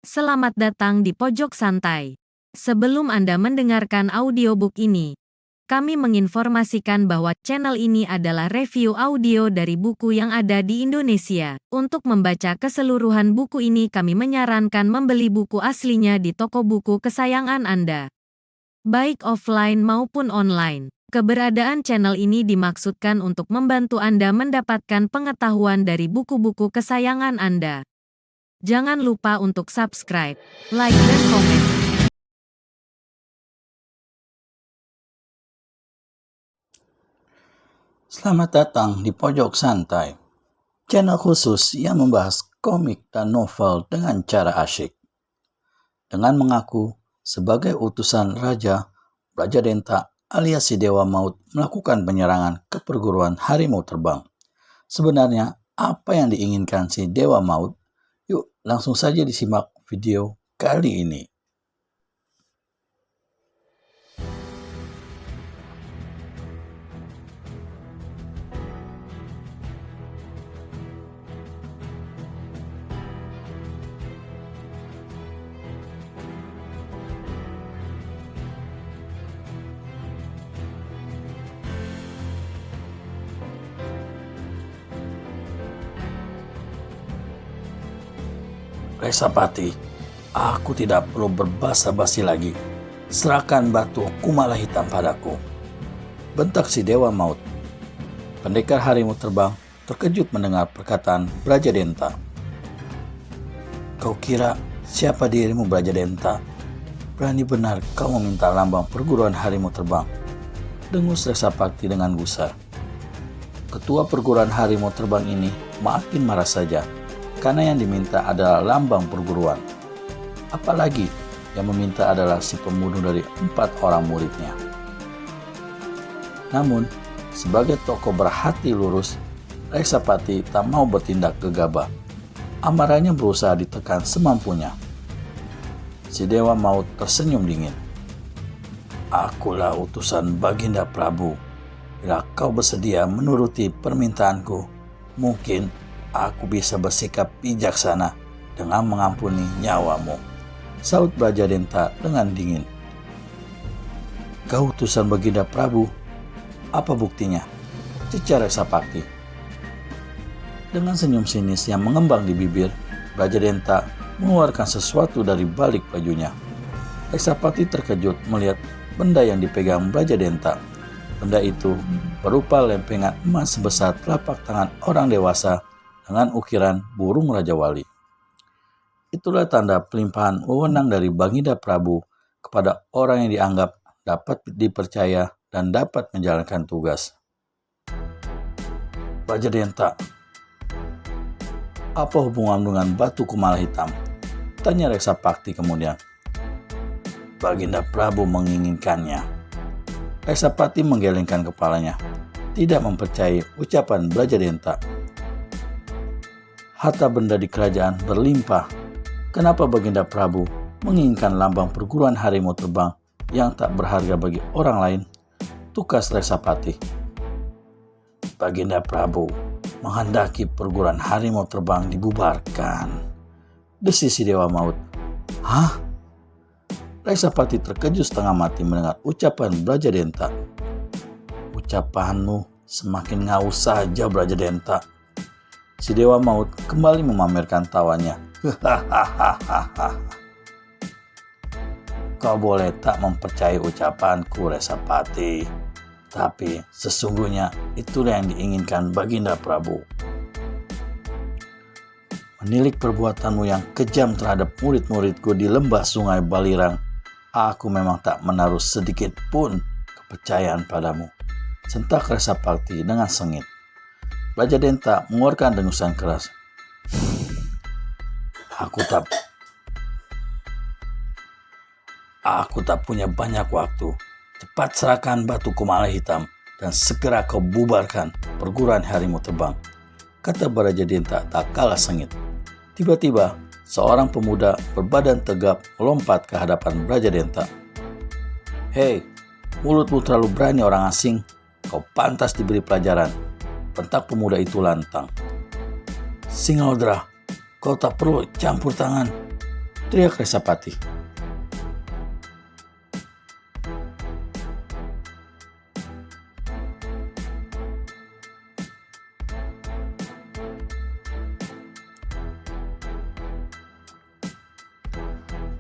Selamat datang di Pojok Santai. Sebelum Anda mendengarkan audiobook ini, kami menginformasikan bahwa channel ini adalah review audio dari buku yang ada di Indonesia. Untuk membaca keseluruhan buku ini, kami menyarankan membeli buku aslinya di toko buku kesayangan Anda, baik offline maupun online. Keberadaan channel ini dimaksudkan untuk membantu Anda mendapatkan pengetahuan dari buku-buku kesayangan Anda. Jangan lupa untuk subscribe, like, dan komen. Selamat datang di Pojok Santai, channel khusus yang membahas komik dan novel dengan cara asyik. Dengan mengaku sebagai utusan Raja Brajadenta alias si Dewa Maut melakukan penyerangan ke perguruan harimau terbang. Sebenarnya apa yang diinginkan si Dewa Maut? Yuk langsung saja disimak video kali ini. Resapati, aku tidak perlu berbasa-basi lagi. Serahkan batu kumala hitam padaku, bentak si Dewa Maut. Pendekar harimau terbang terkejut mendengar perkataan Brajadenta. Kau kira siapa dirimu, Brajadenta? Berani benar kau meminta lambang perguruan harimau terbang, dengus Resapati dengan gusar. Ketua perguruan harimau terbang ini makin marah saja, karena yang diminta adalah lambang perguruan. Apalagi yang meminta adalah si pembunuh dari 4 orang muridnya. Namun, sebagai tokoh berhati lurus, Resapati tak mau bertindak gegabah. Amarahnya berusaha ditekan semampunya. Si Dewa Maut tersenyum dingin. Akulah utusan Baginda Prabu. Bila kau bersedia menuruti permintaanku, mungkin aku bisa bersikap bijaksana dengan mengampuni nyawamu, saut Brajadenta dengan dingin. Kau utusan Baginda Prabu? Apa buktinya? Cecar Resapati. Dengan senyum sinis yang mengembang di bibir, Brajadenta mengeluarkan sesuatu dari balik bajunya. Resapati terkejut melihat benda yang dipegang Brajadenta. Benda itu berupa lempengan emas sebesar telapak tangan orang dewasa dengan ukiran burung Raja Wali. Itulah tanda pelimpahan wewenang dari Baginda Prabu kepada orang yang dianggap dapat dipercaya dan dapat menjalankan tugas. Brajadenta, apa hubungan dengan batu kumala hitam? Tanya Resapati kemudian. Baginda Prabu menginginkannya. Resapati menggelengkan kepalanya, tidak mempercayai ucapan Brajadenta. Harta benda di kerajaan berlimpah. Kenapa Baginda Prabu menginginkan lambang perguruan harimau terbang yang tak berharga bagi orang lain? Tukas Resapati. Baginda Prabu menghendaki perguruan harimau terbang dibubarkan, desis si Dewa Maut. Hah? Resapati terkejut setengah mati mendengar ucapan Brajadenta. Ucapanmu semakin ngau saja, Brajadenta. Si Dewa Maut kembali memamerkan tawanya. Kau boleh tak mempercayai ucapanku, Resapati, tapi sesungguhnya itulah yang diinginkan Baginda Prabu. Menilik perbuatanmu yang kejam terhadap murid-muridku di lembah Sungai Balirang, aku memang tak menaruh sedikit pun kepercayaan padamu, sentak Resapati dengan sengit. Brajadenta mengeluarkan dengusan keras. Aku tak punya banyak waktu. Cepat serahkan batu kumala hitam dan segera kau bubarkan perguruan harimau terbang, kata Brajadenta tak kalah sengit. Tiba-tiba seorang pemuda berbadan tegap melompat ke hadapan Brajadenta. Hei, mulutmu terlalu berani orang asing. Kau pantas diberi pelajaran, bentak pemuda itu lantang. Singalodra, kau tak perlu campur tangan. teriak Resapati.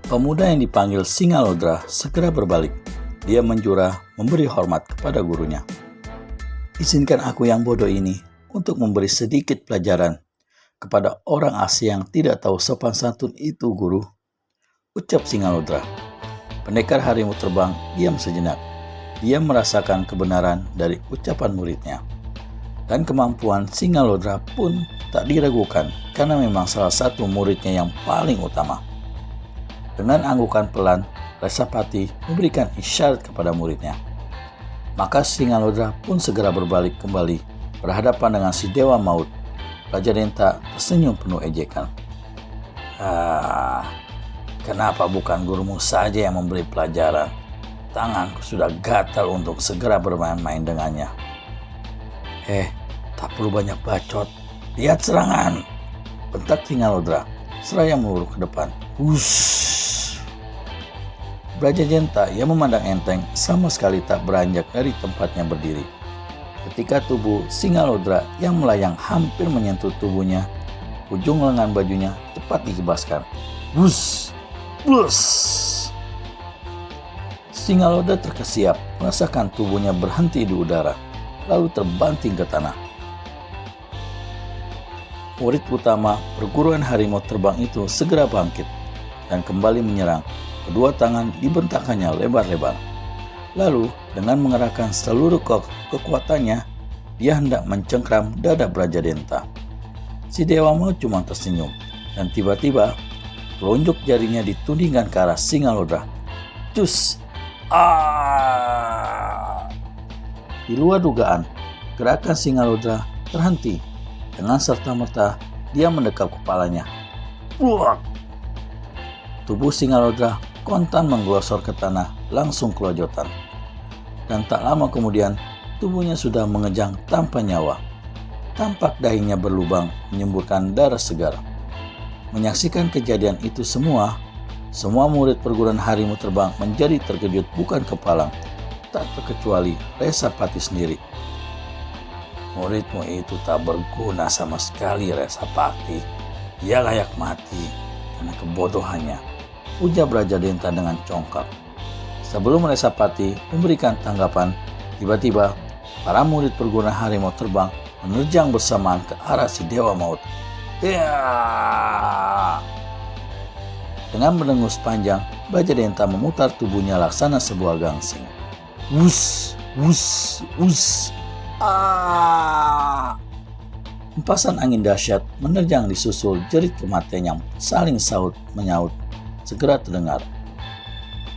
Pemuda yang dipanggil Singalodra segera berbalik. Dia menjura memberi hormat kepada gurunya. Izinkan aku yang bodoh ini untuk memberi sedikit pelajaran kepada orang asing yang tidak tahu sopan santun itu, guru, ucap Singalodra. Pendekar harimau terbang diam sejenak. Dia merasakan kebenaran dari ucapan muridnya. Dan kemampuan Singalodra pun tak diragukan karena memang salah satu muridnya yang paling utama. Dengan anggukan pelan, Resapati memberikan isyarat kepada muridnya. Maka Singalodra pun segera berbalik kembali berhadapan dengan si Dewa Maut. Raja Denta tersenyum penuh ejekan. Kenapa bukan gurumu saja yang memberi pelajaran? Tanganku sudah gatal untuk segera bermain-main dengannya. Tak perlu banyak bacot. Lihat serangan, bentak Singalodra seraya meluru ke depan. Raja Denta yang memandang enteng sama sekali tak beranjak dari tempatnya berdiri. Ketika tubuh Singalodra yang melayang hampir menyentuh tubuhnya, ujung lengan bajunya cepat dikebaskan. Singalodra terkesiap merasakan tubuhnya berhenti di udara, lalu terbanting ke tanah. Murid utama perguruan harimau terbang itu segera bangkit dan kembali menyerang. Kedua tangan dibentakannya lebar-lebar. Lalu dengan mengerahkan seluruh kekuatannya, dia hendak mencengkram dada Raja Denta. Si Dewa Maut cuma tersenyum dan tiba-tiba telunjuk jarinya ditudingkan ke arah Singalodra. Cus! Di luar dugaan, gerakan Singalodra terhenti. Dengan serta-merta dia mendekap kepalanya. Tubuh Singalodra kontan menggelosor ke tanah langsung kelojotan. Dan tak lama kemudian tubuhnya sudah mengejang tanpa nyawa. Tampak dahinya berlubang menyemburkan darah segar. Menyaksikan kejadian itu semua murid perguruan harimau terbang menjadi terkejut bukan kepalang, tak terkecuali Resapati sendiri. Muridmu itu tak berguna sama sekali, Resapati. Dia layak mati karena kebodohannya, ujar Raja Denta dengan congkak. Sebelum Resapati memberikan tanggapan, tiba-tiba para murid perguruan harimau terbang menerjang bersamaan ke arah si Dewa Maut. Dengan mendengus panjang, Raja Denta memutar tubuhnya laksana sebuah gangsing. Hempasan angin dahsyat menerjang disusul jerit kematian yang saling saut menyaut segera terdengar.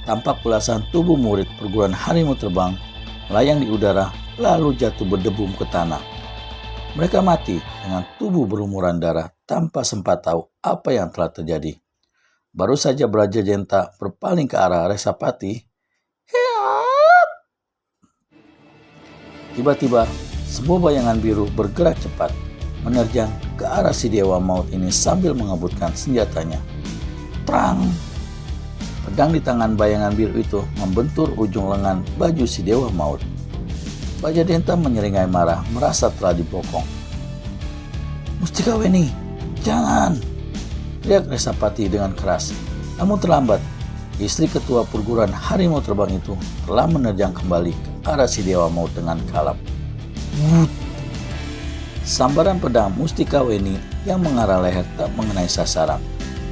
Tampak belasan tubuh murid perguruan harimau terbang melayang di udara lalu jatuh berdebum ke tanah. Mereka mati dengan tubuh berlumuran darah tanpa sempat tahu apa yang telah terjadi. Baru saja Raja Denta berpaling ke arah Resapati, tiba-tiba sebuah bayangan biru bergerak cepat menerjang ke arah si Dewa Maut ini sambil mengebutkan senjatanya. Prang! Pedang di tangan bayangan biru itu membentur ujung lengan baju si Dewa Maut. Raja Denta menyeringai marah merasa telah dibokong. Mustikaweni, jangan! Teriak Resapati dengan keras. Namun terlambat. Istri ketua perguruan harimau terbang itu telah menerjang kembali ke arah si Dewa Maut dengan kalap. Sambaran pedang Mustikaweni yang mengarah leher tak mengenai sasaran.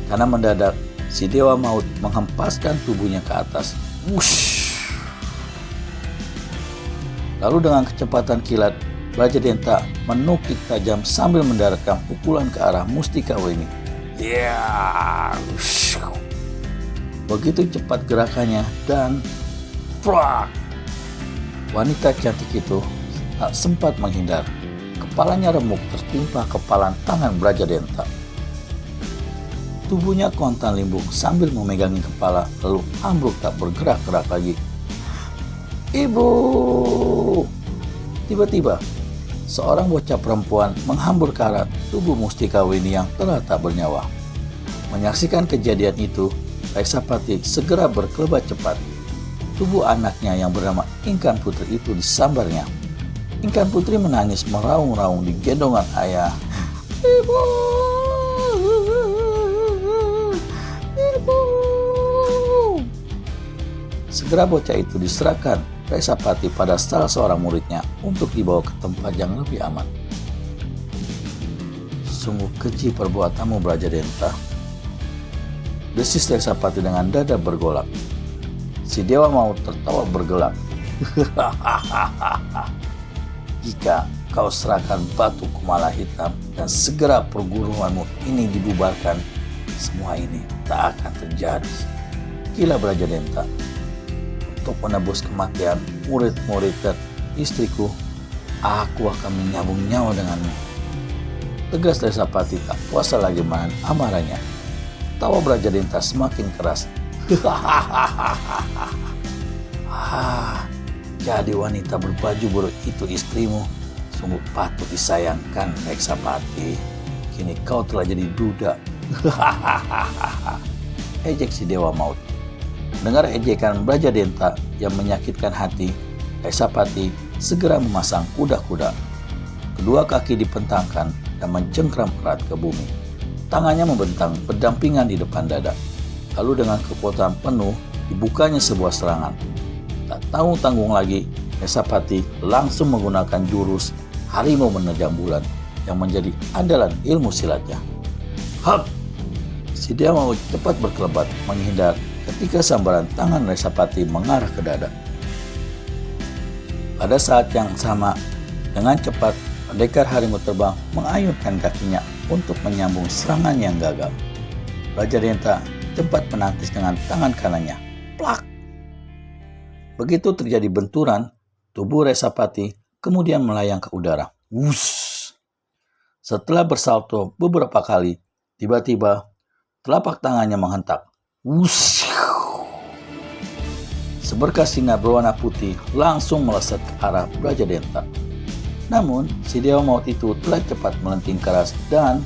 Karena mendadak si Dewa Maut menghempaskan tubuhnya ke atas. Lalu dengan kecepatan kilat, Raja Denta menukik tajam sambil mendaratkan pukulan ke arah Mustikaweni. Begitu cepat gerakannya dan wanita cantik itu tak sempat menghindar. Kepalanya remuk tertimpa kepalan tangan Raja Denta. Tubuhnya kontan limbung sambil memegangi kepala lalu ambruk tak bergerak-gerak lagi. Ibu! Tiba-tiba seorang bocah perempuan menghambur ke arah tubuh Mustikaweni yang telah tak bernyawa. Menyaksikan kejadian itu, Raisapati segera berkelebat cepat. Tubuh anaknya yang bernama Ingkan Putri itu disambarnya. Ingkan Putri menangis meraung-raung di gendongan ayah. Ibu, ibu. Segera bocah itu diserahkan Raisapati pada salah seorang muridnya untuk dibawa ke tempat yang lebih aman. Sungguh keji perbuatanmu, Brajadenta, desis Raisapati dengan dada bergolak. Si Dewa Maut tertawa bergelak. Jika kau serahkan batu Kumala Hitam dan segera perguruanmu ini dibubarkan, semua ini tak akan terjadi. Gila Brajadenta, untuk menebus kematian murid-murid dan istriku, aku akan menyambung nyawa denganmu. Tegas Raisapati tak kuasa lagi menahan amarahnya. Tawa Brajadenta semakin keras. Jadi wanita berbaju buruk itu istrimu. Sungguh patut disayangkan, Raisapati. Kini kau telah jadi duda. Ejek si Dewa Maut. Dengar ejekan Brajadenta yang menyakitkan hati, Raisapati segera memasang kuda-kuda. Kedua kaki dipentangkan dan mencengkram erat ke bumi. Tangannya membentang berdampingan di depan dada. Lalu dengan kekuatan penuh dibukanya sebuah serangan. Tak tanggung lagi, Raisapati langsung menggunakan jurus harimau menerjang bulan yang menjadi andalan ilmu silatnya. Hap! Si Dewa Maut cepat berkelebat menghindar ketika sambaran tangan Raisapati mengarah ke dada. Pada saat yang sama, dengan cepat pendekar harimau terbang mengayunkan kakinya untuk menyambung serangan yang gagal. Brajadenta cepat menangkis dengan tangan kanannya. Plak! Begitu terjadi benturan, tubuh Raisapati kemudian melayang ke udara. Wuss! Setelah bersalto beberapa kali, tiba-tiba telapak tangannya menghentak. Wuss! Seberkas sinar berwarna putih langsung melesat ke arah Brajadenta. Namun, si Dewa Maut itu telah cepat melenting keras dan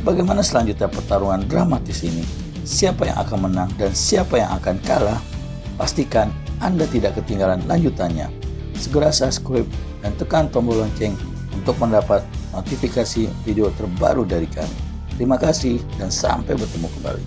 bagaimana selanjutnya pertarungan dramatis ini? Siapa yang akan menang dan siapa yang akan kalah? Pastikan Anda tidak ketinggalan lanjutannya. Segera subscribe dan tekan tombol lonceng untuk mendapat notifikasi video terbaru dari kami. Terima kasih dan sampai bertemu kembali.